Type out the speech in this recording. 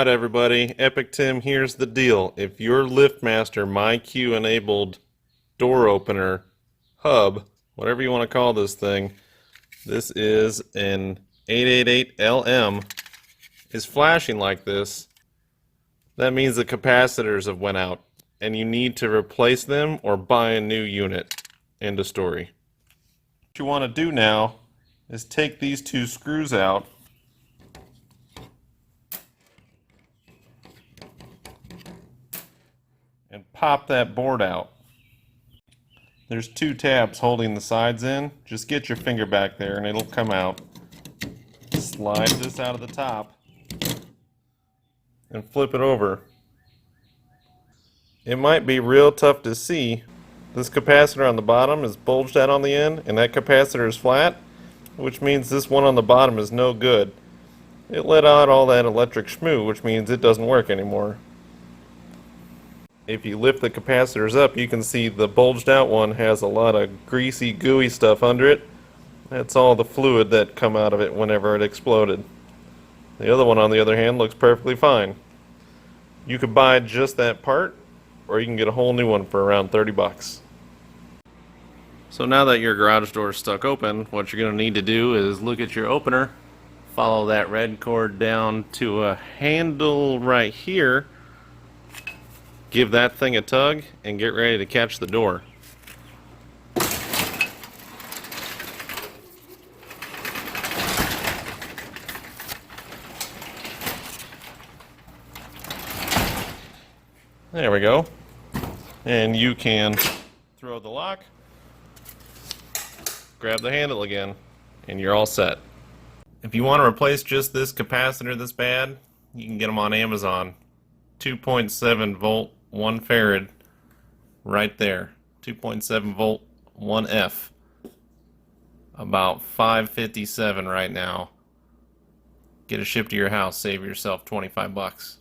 Alright everybody, Epic Tim, here's the deal. If your Liftmaster MyQ enabled door opener, hub, whatever you want to call this thing, this is an 888LM, is flashing like this, that means the capacitors have went out and you need to replace them or buy a new unit. End of story. What you want to do now is take these two screws out and pop that board out. There's two tabs holding the sides in. Just get your finger back there and it'll come out. Slide this out of the top and flip it over. It might be real tough to see. This capacitor on the bottom is bulged out on the end and that capacitor is flat, which means this one on the bottom is no good. It let out all that electric schmoo, which means it doesn't work anymore. If you lift the capacitors up, you can see the bulged out one has a lot of greasy, gooey stuff under it. That's all the fluid that come out of it whenever it exploded. The other one, on the other hand, looks perfectly fine. You could buy just that part, or you can get a whole new one for around 30 bucks. So now that your garage door is stuck open, what you're going to need to do is look at your opener, follow that red cord down to a handle right here, give that thing a tug, and get ready to catch the door. There we go. And you can throw the lock, grab the handle again, and you're all set. If you want to replace just this capacitor this bad, you can get them on Amazon. 2.7 volt 1 farad right there. 2.7 volt 1F. About $5.57 right now. Get it shipped to your house, save yourself 25 bucks.